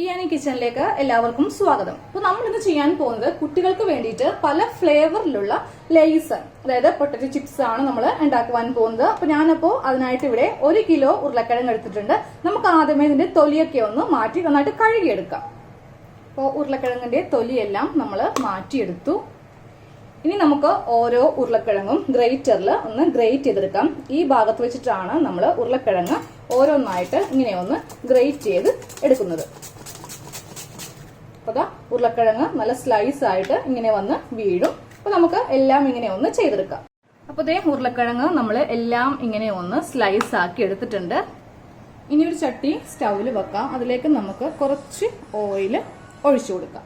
ഇയാനി കിച്ചണിലേക്ക് എല്ലാവർക്കും സ്വാഗതം. അപ്പോൾ നമ്മൾ ഇന്ന് ചെയ്യാൻ പോകുന്നത് കുട്ടികൾക്ക് വേണ്ടിയിട്ട് പല ഫ്ലേവറിലുള്ള ലേസ്, അതായത് പൊട്ടറ്റോ ചിപ്സ് ആണ് നമ്മൾ ഉണ്ടാക്കുവാൻ പോകുന്നത്. അപ്പൊ ഞാനപ്പോ അതിനായിട്ട് ഇവിടെ 1 കിലോ ഉരുളക്കിഴങ്ങ് എടുത്തിട്ടുണ്ട്. നമുക്ക് ആദ്യമേ ഇതിന്റെ തൊലിയൊക്കെ ഒന്ന് മാറ്റി നന്നായിട്ട് കഴുകിയെടുക്കാം. അപ്പോൾ ഉരുളക്കിഴങ്ങിന്റെ തൊലിയെല്ലാം നമ്മൾ മാറ്റിയെടുത്തു. ഇനി നമുക്ക് ഓരോ ഉരുളക്കിഴങ്ങും ഗ്രേറ്ററിൽ ഒന്ന് ഗ്രേറ്റ് ചെയ്തെടുക്കാം. ഈ ഭാഗത്ത് വെച്ചിട്ടാണ് നമ്മൾ ഉരുളക്കിഴങ്ങ് ഓരോന്നായിട്ട് ഇങ്ങനെ ഒന്ന് ഗ്രേറ്റ് ചെയ്ത് എടുക്കുന്നത്. അപ്പൊ ഉരുളക്കിഴങ്ങ് നല്ല സ്ലൈസ് ആയിട്ട് ഇങ്ങനെ വന്ന് വീഴും. അപ്പൊ നമുക്ക് എല്ലാം ഇങ്ങനെ ഒന്ന് ചെയ്തെടുക്കാം. അപ്പൊ ദേ ഉരുളക്കിഴങ്ങ് നമ്മൾ എല്ലാം ഇങ്ങനെ ഒന്ന് സ്ലൈസ് ആക്കി എടുത്തിട്ടുണ്ട്. ഇനി ഒരു ചട്ടി സ്റ്റൗവിൽ വെക്കാം. അതിലേക്ക് നമുക്ക് കുറച്ച് ഓയിൽ ഒഴിച്ചു കൊടുക്കാം.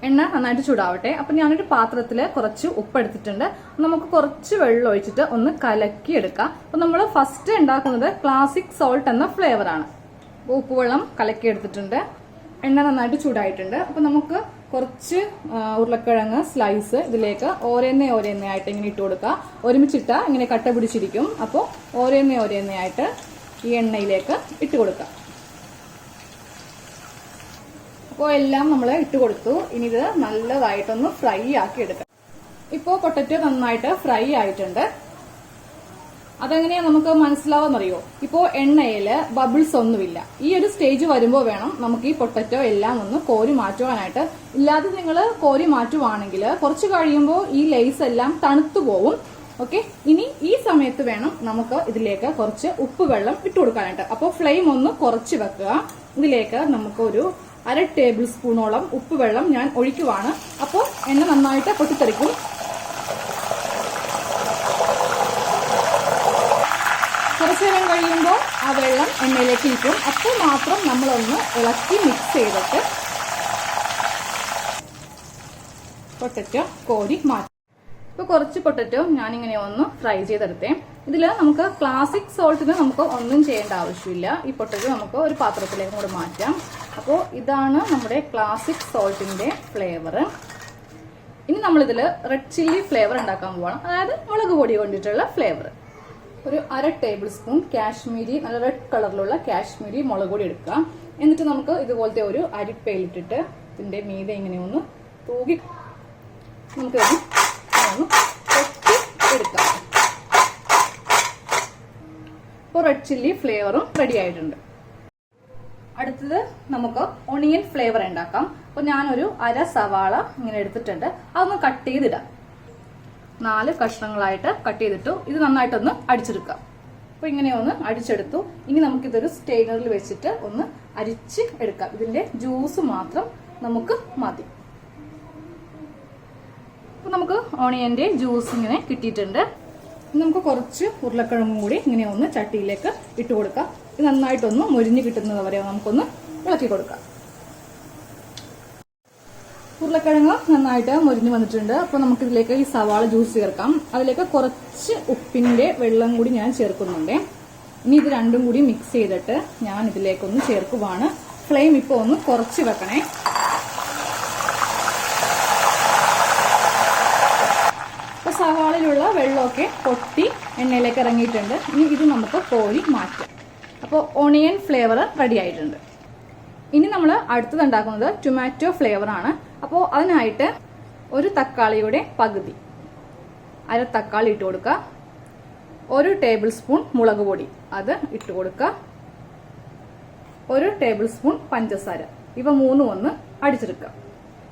എണ്ണ നന്നായിട്ട് ചൂടാവട്ടെ. അപ്പൊ ഞാനൊരു പാത്രത്തിൽ കുറച്ച് ഉപ്പ് എടുത്തിട്ടുണ്ട്. നമുക്ക് കുറച്ച് വെള്ളം ഒഴിച്ചിട്ട് ഒന്ന് കലക്കി എടുക്കാം. അപ്പൊ നമ്മൾ ഫസ്റ്റ് ഉണ്ടാക്കുന്നത് ക്ലാസിക് സോൾട്ട് എന്ന ഫ്ലേവർ ആണ്. ഉപ്പുവെള്ളം കലക്കി എടുത്തിട്ടുണ്ട്. എണ്ണ നന്നായിട്ട് ചൂടായിട്ടുണ്ട്. അപ്പൊ നമുക്ക് കുറച്ച് ഉരുളക്കിഴങ്ങ് സ്ലൈസ് ഇതിലേക്ക് ഓരോന്നേ ആയിട്ട് ഇങ്ങനെ ഇട്ട് കൊടുക്കുക. ഒരുമിച്ചിട്ട ഇങ്ങനെ കട്ട പിടിച്ചിരിക്കും. അപ്പോൾ ഓരോന്നേ ആയിട്ട് ഈ എണ്ണയിലേക്ക് ഇട്ട് കൊടുക്കാം. അപ്പോൾ എല്ലാം നമ്മൾ ഇട്ട് കൊടുത്തു. ഇനി ഇത് നല്ലതായിട്ടൊന്ന് ഫ്രൈ ആക്കി എടുക്കാം. ഇപ്പോൾ പൊട്ടറ്റോ നന്നായിട്ട് ഫ്രൈ ആയിട്ടുണ്ട്. അതെങ്ങനെയാ നമുക്ക് മനസ്സിലാവുന്നറിയോ? ഇപ്പോൾ എണ്ണയിൽ ബബിൾസ് ഒന്നുമില്ല. ഈ ഒരു സ്റ്റേജ് വരുമ്പോൾ വേണം നമുക്ക് ഈ പൊട്ടറ്റോ എല്ലാം ഒന്ന് കോരി മാറ്റുവാനായിട്ട്. ഇല്ലാതെ നിങ്ങൾ കോരി മാറ്റുവാണെങ്കിൽ കുറച്ച് കഴിയുമ്പോൾ ഈ ലേസ് എല്ലാം തണുത്തു പോവും. ഓക്കെ, ഇനി ഈ സമയത്ത് വേണം നമുക്ക് ഇതിലേക്ക് കുറച്ച് ഉപ്പ് വെള്ളം ഇട്ട് കൊടുക്കാനായിട്ട്. അപ്പോൾ ഫ്ലെയിം ഒന്ന് കുറച്ച് വെക്കുക. ഇതിലേക്ക് നമുക്കൊരു 1/2 ടേബിൾ സ്പൂണോളം ഉപ്പ് വെള്ളം ഞാൻ ഒഴിക്കുവാണ്. അപ്പോൾ എണ്ണ നന്നായിട്ട് പൊട്ടിത്തെറിക്കും. കുറച്ച് നേരം കഴിയുമ്പോൾ ആ വെള്ളം എണ്ണയിലേക്ക് ഇരിക്കും. അപ്പോൾ മാത്രം നമ്മളൊന്ന് ഇളക്കി മിക്സ് ചെയ്തിട്ട് പൊട്ടറ്റോ കോരി മാറ്റും. ഇപ്പോൾ കുറച്ച് പൊട്ടറ്റോ ഞാനിങ്ങനെ ഒന്ന് ഫ്രൈ ചെയ്തെടുത്തേ. ഇതിൽ നമുക്ക് ക്ലാസിക് സോൾട്ടിന് നമുക്ക് ഒന്നും ചെയ്യേണ്ട ആവശ്യമില്ല. ഈ പൊട്ടറ്റോ നമുക്ക് ഒരു പാത്രത്തിലേക്ക് കൂടെ മാറ്റാം. അപ്പോൾ ഇതാണ് നമ്മുടെ ക്ലാസിക് സോൾട്ടിന്റെ ഫ്ലേവർ. ഇനി നമ്മളിതിൽ റെഡ് ചില്ലി ഫ്ലേവർ ഉണ്ടാക്കാൻ പോവാണ്. അതായത് മുളക് പൊടി കൊണ്ടിട്ടുള്ള ഫ്ലേവർ. ഒരു 1/2 ടേബിൾ സ്പൂൺ കാശ്മീരി, നല്ല റെഡ് കളറിലുള്ള കാശ്മീരി മുളക് പൊടി എടുക്കാം. എന്നിട്ട് നമുക്ക് ഇതുപോലത്തെ ഒരു അരിപ്പയിലിട്ടിട്ട് ഇതിന്റെ മീതെ ഇങ്ങനെ ഒന്ന് തൂകി നമുക്ക് ഒന്ന് കൊത്തി എടുക്കാം. ഇപ്പോൾ റെഡ് ചില്ലി ഫ്ലേവറും റെഡി ആയിട്ടുണ്ട്. അടുത്തത് നമുക്ക് ഒണിയൻ ഫ്ലേവർ ഉണ്ടാക്കാം. അപ്പോൾ ഞാനൊരു 1/2 സവാള ഇങ്ങനെ എടുത്തിട്ടുണ്ട്. അതൊന്ന് കട്ട് ചെയ്തിടാം. 4 കഷ്ണങ്ങളായിട്ട് കട്ട് ചെയ്തിട്ടു. ഇത് നന്നായിട്ടൊന്ന് അടിച്ചെടുക്കാം. അപ്പോൾ ഇങ്ങനെ ഒന്ന് അടിച്ചെടുത്തു. ഇനി നമുക്കിതൊരു സ്റ്റെയിനറിൽ വെച്ചിട്ട് ഒന്ന് അരിച്ച് എടുക്കാം. ഇതിന്റെ ജ്യൂസ് മാത്രം നമുക്ക് മതി. അപ്പോൾ നമുക്ക് ഓണിയന്റെ ജ്യൂസ് ഇങ്ങനെ കിട്ടിയിട്ടുണ്ട്. നമുക്ക് കുറച്ച് ഉരുളക്കിഴങ്ങും കൂടി ഇങ്ങനെ ഒന്ന് ചട്ടിയിലേക്ക് ഇട്ട് കൊടുക്കാം. ഇത് നന്നായിട്ടൊന്ന് മൊരിഞ്ഞ് കിട്ടുന്നത് വരെ നമുക്കൊന്ന് ഇളക്കി കൊടുക്കാം. ഉരുളക്കിഴങ്ങ് നന്നായിട്ട് മൊരിഞ്ഞ് വന്നിട്ടുണ്ട്. അപ്പോൾ നമുക്കിതിലേക്ക് ഈ സവാള ജ്യൂസ് ചേർക്കാം. അതിലേക്ക് കുറച്ച് ഉപ്പിന്റെ വെള്ളം കൂടി ഞാൻ ചേർക്കുന്നുണ്ട്. ഇനി ഇത് രണ്ടും കൂടി മിക്സ് ചെയ്തിട്ട് ഞാൻ ഇതിലേക്കൊന്ന് ചേർക്കുവാണ്. ഫ്ലെയിം ഇപ്പോൾ ഒന്ന് കുറച്ച് വെക്കണേ. അപ്പോൾ സവാളയിലുള്ള വെള്ളമൊക്കെ പൊട്ടി എണ്ണയിലേക്ക് ഇറങ്ങിയിട്ടുണ്ട്. ഇനി ഇത് നമുക്ക് കോരി മാറ്റാം. അപ്പോൾ ഓണിയൻ ഫ്ലേവർ റെഡി ആയിട്ടുണ്ട്. ഇനി നമ്മൾ അടുത്തത് ഉണ്ടാക്കുന്നത് ടൊമാറ്റോ ഫ്ലേവർ ആണ്. അപ്പോൾ അതിനായിട്ട് ഒരു തക്കാളിയുടെ പകുതി, 1/2 തക്കാളി ഇട്ട് കൊടുക്കുക. 1 ടേബിൾ സ്പൂൺ മുളക് പൊടി അത് ഇട്ട് കൊടുക്കുക. 1 ടേബിൾ സ്പൂൺ പഞ്ചസാര. ഇവ മൂന്നും ഒന്ന് അടിച്ചെടുക്കുക.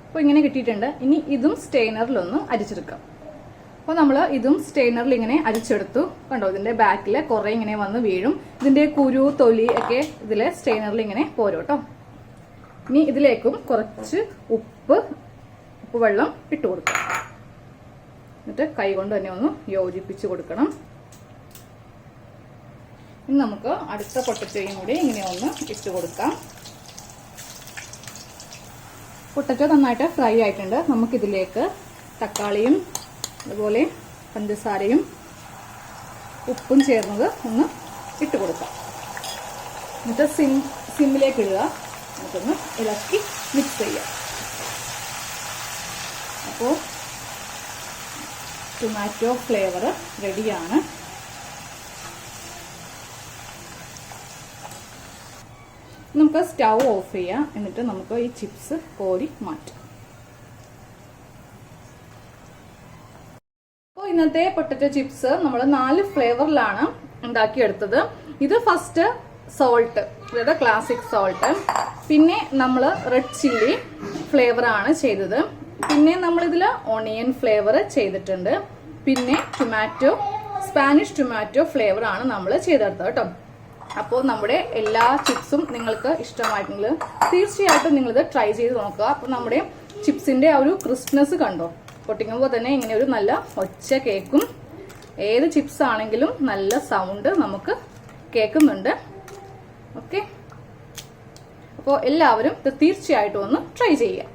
അപ്പോൾ ഇങ്ങനെ കിട്ടിയിട്ടുണ്ട്. ഇനി ഇതും സ്റ്റെയിനറിലൊന്ന് അരിച്ചെടുക്കാം. അപ്പോൾ നമ്മൾ ഇതും സ്റ്റെയിനറിൽ ഇങ്ങനെ അരിച്ചെടുത്തു. കണ്ടോ, ഇതിന്റെ ബാക്കിൽ കുറെ ഇങ്ങനെ വന്ന് വീഴും. ഇതിന്റെ കുരു തൊലി ഒക്കെ ഇതിലെ സ്റ്റെയിനറിൽ ഇങ്ങനെ പോരും കേട്ടോ. ഇനി ഇതിലേക്കും കുറച്ച് ഉപ്പ് വെള്ളം ഇട്ട് കൊടുക്കാം. എന്നിട്ട് കൈ കൊണ്ട് തന്നെ ഒന്ന് യോജിപ്പിച്ച് കൊടുക്കണം. ഇനി നമുക്ക് അടുത്ത പൊട്ടറ്റോയും കൂടി ഇങ്ങനെ ഒന്ന് ഇട്ട് കൊടുക്കാം. പൊട്ടറ്റോ നന്നായിട്ട് ഫ്രൈ ആയിട്ടുണ്ട്. നമുക്കിതിലേക്ക് തക്കാളിയും അതുപോലെ പഞ്ചസാരയും ഉപ്പും ചേർന്നത് ഒന്ന് ഇട്ട് കൊടുക്കാം. എന്നിട്ട് സിമ്മിലേക്ക് ഇടുക. നമുക്കൊന്ന് ഇളക്കി മിക്സ് ചെയ്യാം. അപ്പോൾ ടൊമാറ്റോ ഫ്ലേവർ റെഡിയാണ്. നമുക്ക് സ്റ്റൗ ഓഫ് ചെയ്യാം. എന്നിട്ട് നമുക്ക് ഈ ചിപ്സ് കോരി മാറ്റാം. അപ്പോൾ ഇന്നത്തെ പൊട്ടറ്റോ ചിപ്സ് നമ്മൾ 4 ഫ്ലേവറിലാണ് ഉണ്ടാക്കിയെടുത്തത്. ഇത് ഫസ്റ്റ് സോൾട്ട്, അതായത് ക്ലാസിക് സോൾട്ട്, പിന്നെ നമ്മൾ റെഡ് ചില്ലി ഫ്ലേവർ ആണ് ചെയ്തത്, പിന്നെ നമ്മളിതിൽ ഓണിയൻ ഫ്ലേവർ ചെയ്തിട്ടുണ്ട്, പിന്നെ ടൊമാറ്റോ, സ്പാനിഷ് ടൊമാറ്റോ ഫ്ലേവർ ആണ് നമ്മൾ ചെയ്തെടുത്തത് കേട്ടോ. അപ്പോൾ നമ്മുടെ എല്ലാ ചിപ്സും നിങ്ങൾക്ക് ഇഷ്ടമായിട്ടുണ്ടെങ്കിൽ തീർച്ചയായിട്ടും നിങ്ങളിത് ട്രൈ ചെയ്ത് നോക്കുക. അപ്പോൾ നമ്മുടെ ചിപ്സിന്റെ ആ ഒരു ക്രിസ്പ്നെസ് കണ്ടോ, പൊട്ടിക്കുമ്പോൾ തന്നെ ഇങ്ങനെ ഒരു നല്ല ഒച്ച കേക്കും. ഏത് ചിപ്സ് ആണെങ്കിലും നല്ല സൗണ്ട് നമുക്ക് കേൾക്കുന്നുണ്ട്. ഓക്കെ, അപ്പോൾ എല്ലാവരും ഇത് തീർച്ചയായിട്ടും ഒന്ന് ട്രൈ ചെയ്യുക.